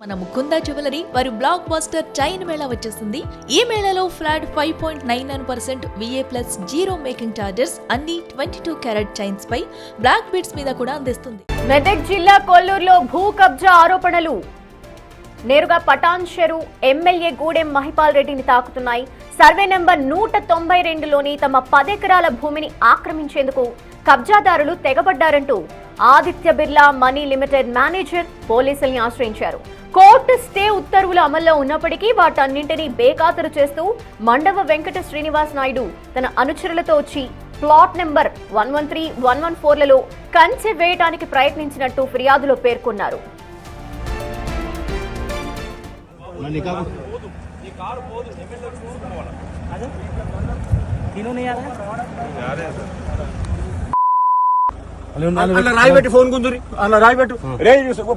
మన ముకుంద జ్యువెలరీ వారి blockbuster chain mela వచ్చేసింది. ఈ మేళాలో flat 5.99% VA plus 0 making charges అన్ని 22 క్యారెట్ చైన్స్ పై బ్లాక్ బీడ్స్ మీద కూడా అందిస్తుంది. మెదక్ జిల్లా కొల్లూరులో భూ కబ్జా ఆరోపణలు నేరుగా పటాన్ చెరు ఎమ్మెల్యే గూడెం మహిపాల్ రెడ్డిని తాకుతున్నాయి. సర్వే నెంబర్ 192లోని తమ 10 ఎకరాల భూమిని ఆక్రమించేందుకు కబ్జాదారులు తెగబడ్డారంటూ Aditya Birla money limited manager పోలీసుల్ని ఆశ్రయించారు. కోర్టు స్టే ఉత్తర్వులు అమల్లో ఉన్నప్పటికీ వాటన్నింటినీ బేఖాతరు చేస్తూ మండవ వెంకట శ్రీనివాస్ నాయుడు తన అనుచరులతో వచ్చి ప్లాట్ నెంబర్ 113, 114లలో కంచె వేయడానికి ప్రయత్నించినట్టు ఫిర్యాదులో పేర్కొన్నారు. రాయిబెట్టి ఫోన్ గుంజురి అలా రాయిబెట్టు రే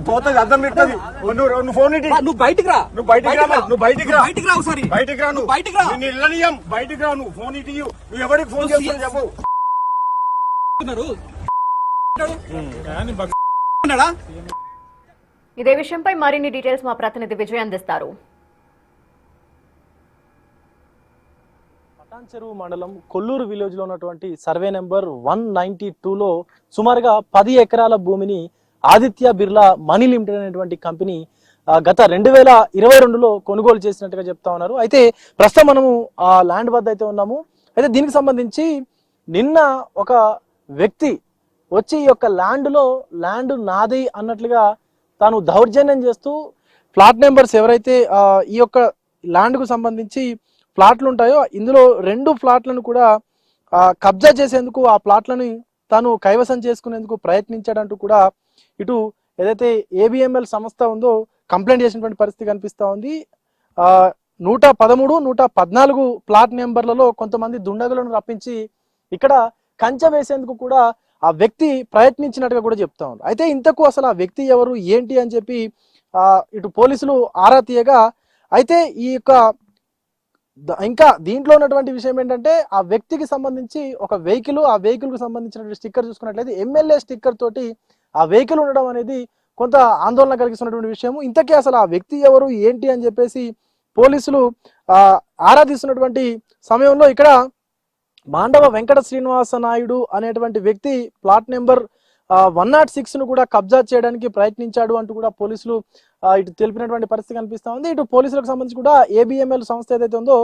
పోతుంది అర్థం పెడుతుంది. నువ్వు ఫోన్ ఇటు, నువ్వు బయటికి రా, నువ్వు బయటికి రా, నువ్వు బయటికి రా, బయటికి రా, ఒకసారి బయటికి రా, నువ్వు బయటికి రా, నేను ఇళ్ళనియం బయటికి రా, నువ్వు ఫోన్ ఇటు, నువ్వు ఎవరికి ఫోన్ చేస్తావు చెప్పు. ఇదే విషయంపై మరిన్ని డీటెయిల్స్ మా ప్రతినిధి విజయ్ అందిస్తారు. పటాన్ చెరువు మండలం కొల్లూరు విలేజ్ లో ఉన్నటువంటి సర్వే నెంబర్ 192లో సుమారుగా 10 ఎకరాల భూమిని ఆదిత్య బిర్లా మనీ లిమిటెడ్ అనేటువంటి కంపెనీ గత 2022లో కొనుగోలు చేసినట్టుగా చెప్తా ఉన్నారు. అయితే ప్రస్తుతం మనము ఆ ల్యాండ్ వద్ద అయితే ఉన్నాము. అయితే దీనికి సంబంధించి నిన్న ఒక వ్యక్తి వచ్చి ఈ యొక్క ల్యాండ్ నాది అన్నట్లుగా తాను దౌర్జన్యం చేస్తూ ఫ్లాట్ నెంబర్స్ ఎవరైతే ఈ యొక్క ల్యాండ్కు సంబంధించి ఫ్లాట్లు ఉంటాయో ఇందులో 2 ఫ్లాట్లను కూడా కబ్జా చేసేందుకు ఆ ప్లాట్లను తాను కైవసం చేసుకునేందుకు ప్రయత్నించాడంటూ కూడా ఇటు ఏదైతే ABML సంస్థ ఉందో కంప్లైంట్ చేసినటువంటి పరిస్థితి కనిపిస్తూ ఉంది. 113, 114 ప్లాట్ నెంబర్లలో కొంతమంది దుండగులను రప్పించి ఇక్కడ కంచె వేసేందుకు కూడా ఆ వ్యక్తి ప్రయత్నించినట్టుగా కూడా చెప్తా ఉంది. అయితే ఇంతకు అసలు ఆ వ్యక్తి ఎవరు ఏంటి అని చెప్పి ఇటు పోలీసులు ఆరా తీయగా అయితే ఈ యొక్క ఇంకా దీంట్లో ఉన్నటువంటి విషయం ఏంటంటే ఆ వ్యక్తికి సంబంధించి ఒక వెహికల్, ఆ వెహికల్ కు సంబంధించినటువంటి స్టిక్కర్ చూసుకున్నట్లయితే ఎమ్మెల్యే స్టిక్కర్ తోటి ఆ వెహికల్ ఉండడం అనేది కొంత ఆందోళన కలిగిస్తున్నటువంటి విషయం. ఇంతకీ అసలు ఆ వ్యక్తి ఎవరు ఏంటి అని చెప్పేసి పోలీసులు ఆరా తీస్తున్నటువంటి సమయంలో ఇక్కడ మాండవ వెంకట శ్రీనివాస నాయుడు అనేటువంటి వ్యక్తి ప్లాట్ నెంబర్ 106ను కూడా కబ్జా చేయడానికి ప్రయత్నించాడు అంటూ కూడా పోలీసులు ఇటు తెలిపినటువంటి పరిస్థితి కనిపిస్తా ఉంది. ఇటు పోలీసులకు సంబంధించి కూడా ABML సంస్థ ఏదైతే ఉందో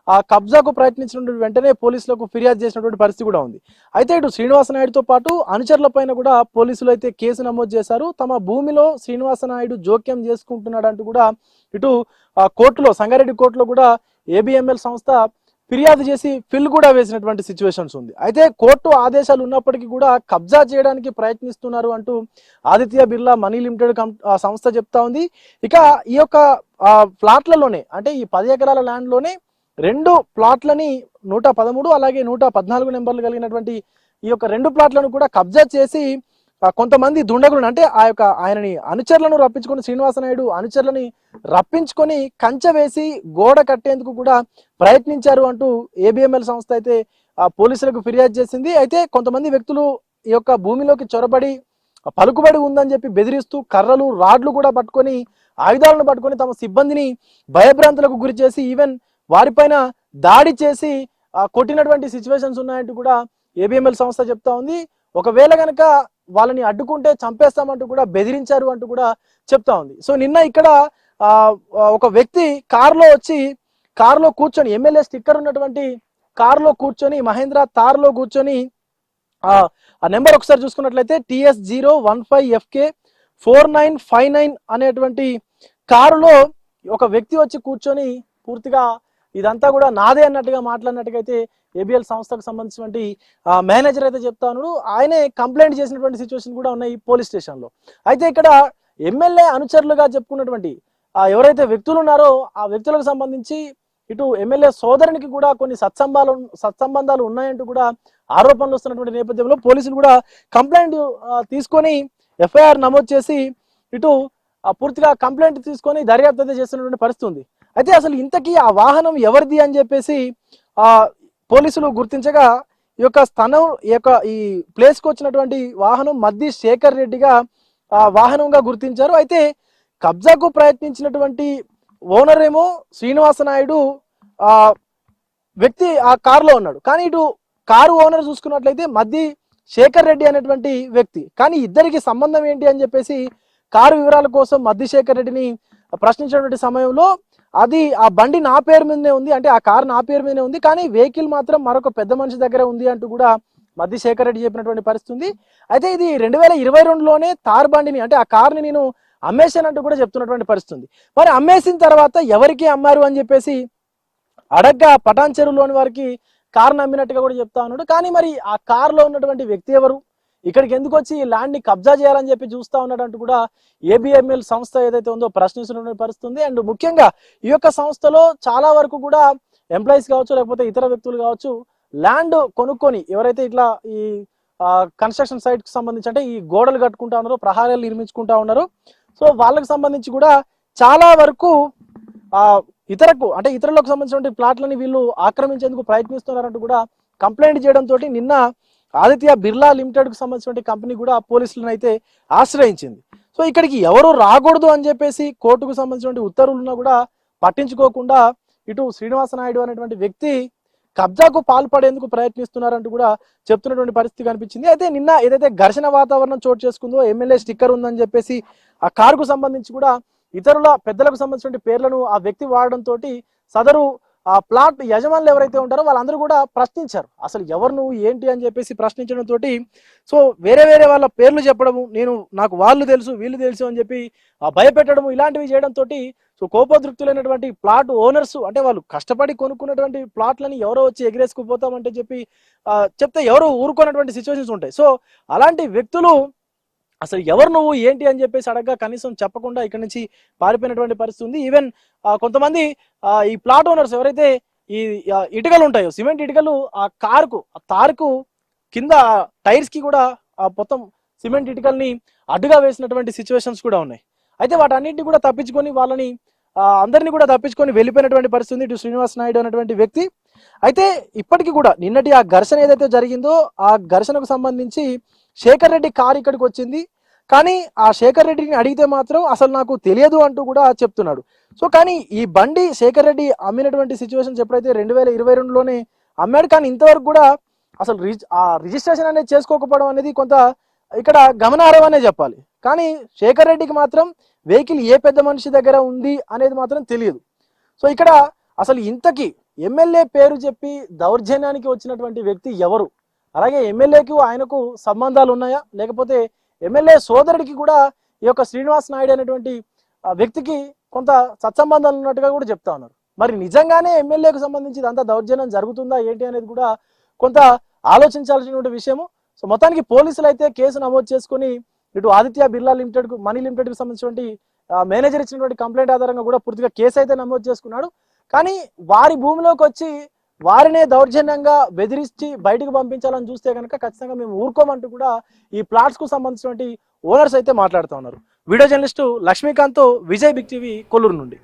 ఆ కబ్జాకు ప్రయత్నించినటువంటి వెంటనే పోలీసులకు ఫిర్యాదు చేసినటువంటి పరిస్థితి కూడా ఉంది. అయితే ఇటు శ్రీనివాస నాయుడుతో పాటు అనుచరుల పైన కూడా పోలీసులు అయితే కేసు నమోదు చేశారు. తమ భూమిలో శ్రీనివాస నాయుడు జోక్యం చేసుకుంటున్నాడు అంటూ కూడా ఇటు కోర్టులో, సంగారెడ్డి కోర్టులో కూడా ABML సంస్థ ఫిర్యాదు చేసి ఫిల్ కూడా వేసినటువంటి సిచ్యువేషన్స్ ఉంది. అయితే కోర్టు ఆదేశాలు ఉన్నప్పటికీ కూడా కబ్జా చేయడానికి ప్రయత్నిస్తున్నారు అంటూ ఆదిత్య బిర్లా మనీ లిమిటెడ్ సంస్థ చెప్తా ఉంది. ఇక ఈ యొక్క ఫ్లాట్లలోనే అంటే ఈ 10 ఎకరాల ల్యాండ్ లోనే 2 ప్లాట్లని 113 అలాగే 114 నెంబర్లు కలిగినటువంటి ఈ యొక్క 2 ప్లాట్లను కూడా కబ్జా చేసి కొంతమంది దుండగులను అంటే ఆయనని అనుచరులను రప్పించుకొని శ్రీనివాస నాయుడు అనుచరులని రప్పించుకొని కంచె వేసి గోడ కట్టేందుకు కూడా ప్రయత్నించారు అంటూ ABML సంస్థ అయితే పోలీసులకు ఫిర్యాదు చేసింది. అయితే కొంతమంది వ్యక్తులు ఈ యొక్క భూమిలోకి చొరబడి పలుకుబడి ఉందని చెప్పి బెదిరిస్తూ కర్రలు, రాడ్లు కూడా పట్టుకొని, ఆయుధాలను పట్టుకొని తమ సిబ్బందిని భయభ్రాంతులకు గురి చేసి ఈవెన్ వారిపైన దాడి చేసి కొట్టినటువంటి సిచ్యువేషన్స్ ఉన్నాయంటూ కూడా ABML సంస్థ చెప్తా ఉంది. ఒకవేళ కనుక వాళ్ళని అడ్డుకుంటే చంపేస్తామంటూ కూడా బెదిరించారు అంటూ కూడా చెప్తా ఉంది. సో నిన్న ఇక్కడ ఒక వ్యక్తి కారులో కూర్చొని ఎమ్మెల్యే స్టిక్కర్ ఉన్నటువంటి కారులో కూర్చొని మహేంద్ర తార్లో కూర్చొని ఆ నెంబర్ ఒకసారి చూసుకున్నట్లయితే TS015FK 4959 అనేటువంటి కారులో ఒక వ్యక్తి వచ్చి కూర్చొని పూర్తిగా ఇదంతా కూడా నాదే అన్నట్టుగా మాట్లాడినట్టుగా అయితే ABL సంస్థకు సంబంధించినటువంటి మేనేజర్ అయితే చెప్తా ఉన్నాడు. ఆయనే కంప్లైంట్ చేసినటువంటి సిచ్యువేషన్ కూడా ఉన్నాయి పోలీస్ స్టేషన్ లో. అయితే ఇక్కడ ఎమ్మెల్యే అనుచరులుగా చెప్పుకున్నటువంటి ఎవరైతే వ్యక్తులు ఉన్నారో ఆ వ్యక్తులకు సంబంధించి ఇటు ఎమ్మెల్యే సోదరునికి కూడా కొన్ని సత్సంబంధాలు ఉన్నాయంటూ కూడా ఆరోపణలు వస్తున్నటువంటి నేపథ్యంలో పోలీసులు కూడా కంప్లైంట్ తీసుకొని FIR నమోదు చేసి ఇటు పూర్తిగా కంప్లైంట్ తీసుకొని దర్యాప్తు అయితే చేస్తున్నటువంటి పరిస్థితి ఉంది. అయితే అసలు ఇంతకీ ఆ వాహనం ఎవరిది అని చెప్పేసి పోలీసులు గుర్తించగా ఈ ప్లేస్ కు వచ్చినటువంటి వాహనం మద్ది శేఖర్ రెడ్డిగా వాహనంగా గుర్తించారు. అయితే కబ్జాకు ప్రయత్నించినటువంటి ఓనర్ ఏమో శ్రీనివాస నాయుడు వ్యక్తి ఆ కారులో ఉన్నాడు. కానీ ఇటు కారు ఓనర్ చూసుకున్నట్లయితే మద్ది శేఖర్ రెడ్డి అనేటువంటి వ్యక్తి. కానీ ఇద్దరికి సంబంధం ఏంటి అని చెప్పేసి కారు వివరాల కోసం మద్ది శేఖర్ రెడ్డిని ప్రశ్నించినటువంటి సమయంలో అది ఆ బండి నా పేరు మీదనే ఉంది, అంటే ఆ కారు నా పేరు మీదనే ఉంది, కానీ వెహికల్ మాత్రం మరొక పెద్ద మనిషి దగ్గర ఉంది అంటూ కూడా మద్ది శేఖర్ రెడ్డి చెప్పినటువంటి పరిస్థితి ఉంది. అయితే ఇది 2022లోనే తార్ బండిని అంటే ఆ కార్ని నేను అమ్మేశానంటూ కూడా చెప్తున్నటువంటి పరిస్థితి ఉంది. మరి అమ్మేసిన తర్వాత ఎవరికి అమ్మారు అని చెప్పేసి అడగ్గా పటాన్ చెరువులోని వారికి కారును అమ్మినట్టుగా కూడా చెప్తా ఉన్నాడు. కానీ మరి ఆ కారులో ఉన్నటువంటి వ్యక్తి ఎవరు, ఇక్కడికి ఎందుకు వచ్చి ఈ ల్యాండ్ ని కబ్జా చేయాలని చెప్పి చూస్తా ఉన్నాడంటూ కూడా ఏబిఎంఎల్ సంస్థ ఏదైతే ఉందో ప్రశ్నిస్తున్న పరిస్థితి ఉంది. అండ్ ముఖ్యంగా ఈ యొక్క సంస్థలో చాలా వరకు కూడా ఎంప్లాయీస్ కావచ్చు, లేకపోతే ఇతర వ్యక్తులు కావచ్చు, ల్యాండ్ కొనుక్కొని ఎవరైతే ఇట్లా ఈ కన్స్ట్రక్షన్ సైట్ కి సంబంధించి అంటే ఈ గోడలు కట్టుకుంటా ఉన్నారో, ప్రహారాలు నిర్మించుకుంటా ఉన్నారు, సో వాళ్ళకి సంబంధించి కూడా చాలా వరకు ఇతరులకు సంబంధించిన ప్లాట్లని వీళ్ళు ఆక్రమించేందుకు ప్రయత్నిస్తున్నారంటూ కూడా కంప్లైంట్ చేయడంతో నిన్న ఆదిత్య బిర్లా లిమిటెడ్ కు సంబంధించిన కంపెనీ కూడా పోలీసులను అయితే ఆశ్రయించింది. సో ఇక్కడికి ఎవరు రాకూడదు అని చెప్పేసి కోర్టుకు సంబంధించిన ఉత్తర్వులను కూడా పట్టించుకోకుండా ఇటు శ్రీనివాస నాయుడు అనేటువంటి వ్యక్తి కబ్జాకు పాల్పడేందుకు ప్రయత్నిస్తున్నారంటూ కూడా చెప్తున్నటువంటి పరిస్థితి కనిపించింది. అయితే నిన్న ఏదైతే ఘర్షణ వాతావరణం చోటు చేసుకుందో, ఎమ్మెల్యే స్టిక్కర్ ఉందని చెప్పేసి ఆ కారుకు సంబంధించి కూడా ఇతరుల పెద్దలకు సంబంధించిన పేర్లను ఆ వ్యక్తి వాడడంతో సదరు ఆ ప్లాట్ యజమానులు ఎవరైతే ఉంటారో వాళ్ళందరూ కూడా ప్రశ్నించారు, అసలు ఎవరు నువ్వు ఏంటి అని చెప్పేసి ప్రశ్నించడంతో సో వేరే వాళ్ళ పేర్లు చెప్పడము, నాకు వాళ్ళు తెలుసు వీళ్ళు తెలుసు అని చెప్పి భయపెట్టడము, ఇలాంటివి చేయడంతో సో కోపోద్రిక్తులైనటువంటి ప్లాట్ ఓనర్స్ అంటే వాళ్ళు కష్టపడి కొనుక్కున్నటువంటి ప్లాట్లని ఎవరో వచ్చి ఎగిరేసుకుపోతామంటే చెప్తే ఎవరు ఊరుకున్నటువంటి సిచ్యువేషన్స్ ఉంటాయి. సో అలాంటి వ్యక్తులు అసలు ఎవరు నువ్వు ఏంటి అని చెప్పేసి అడగగా కనీసం చెప్పకుండా ఇక్కడి నుంచి పారిపోయినటువంటి పరిస్థితి ఉంది. ఈవెన్ కొంతమంది ఈ ప్లాట్ ఓనర్స్ ఎవరైతే ఈ ఇటుకలు ఉంటాయో, సిమెంట్ ఇటుకలు ఆ తారుకు కింద టైర్స్ కి కూడా మొత్తం సిమెంట్ ఇటుకల్ని అడ్డుగా వేసినటువంటి సిచ్యువేషన్స్ కూడా ఉన్నాయి. అయితే వాటన్నింటినీ కూడా తప్పించుకొని వాళ్ళని అందరినీ కూడా తప్పించుకొని వెళ్ళిపోయినటువంటి పరిస్థితి ఉంది ఇటు శ్రీనివాస నాయుడు అనేటువంటి వ్యక్తి. అయితే ఇప్పటికీ కూడా నిన్నటి ఆ ఘర్షణ ఏదైతే జరిగిందో ఆ ఘర్షణకు సంబంధించి శేఖర్ రెడ్డి కారు ఇక్కడికి వచ్చింది, కానీ ఆ శేఖర్ రెడ్డిని అడిగితే మాత్రం అసలు నాకు తెలియదు అంటూ కూడా చెప్తున్నాడు. సో కానీ ఈ బండి శేఖర్ రెడ్డి అమ్మినటువంటి సిచ్యువేషన్స్ ఎప్పుడైతే 2022లోనే అమ్మాడు, కానీ ఇంతవరకు కూడా అసలు రిజిస్ట్రేషన్ అనేది చేసుకోకపోవడం అనేది కొంత ఇక్కడ గమనార్హం అనే చెప్పాలి. కానీ శేఖర్ రెడ్డికి మాత్రం వెహికల్ ఏ పెద్ద మనిషి దగ్గర ఉంది అనేది మాత్రం తెలియదు. సో ఇక్కడ అసలు ఇంతకీ ఎమ్మెల్యే పేరు చెప్పి దౌర్జన్యానికి వచ్చినటువంటి వ్యక్తి ఎవరు, అలాగే ఎమ్మెల్యేకు ఆయనకు సంబంధాలు ఉన్నాయా, లేకపోతే ఎమ్మెల్యే సోదరుడికి కూడా ఈ యొక్క శ్రీనివాస్ నాయుడు అనేటువంటి వ్యక్తికి కొంత సత్సంబంధాలు ఉన్నట్టుగా కూడా చెప్తా ఉన్నారు. మరి నిజంగానే ఎమ్మెల్యేకు సంబంధించి ఇదంతా దౌర్జన్యం జరుగుతుందా ఏంటి అనేది కూడా కొంత ఆలోచించాల్సినటువంటి విషయము. సో మొత్తానికి పోలీసులు అయితే కేసు నమోదు చేసుకుని ఇటు ఆదిత్య బిర్లా లిమిటెడ్ కు మనీ లిమిటెడ్ కు సంబంధించినటువంటి మేనేజర్ ఇచ్చినటువంటి కంప్లైంట్ ఆధారంగా కూడా పూర్తిగా కేసు అయితే నమోదు చేసుకున్నాడు. కానీ వారి భూమిలోకి వచ్చి వారినే దౌర్జన్యంగా బెదిరించి బయటకు పంపించాలని చూస్తే కనుక ఖచ్చితంగా మేము ఊరుకోమంటూ కూడా ఈ ప్లాట్స్ కు సంబంధించినటువంటి ఓనర్స్ అయితే మాట్లాడుతూ ఉన్నారు. Video journalist Lakshmikant, Vijay Big TV, Kolluru నుండి.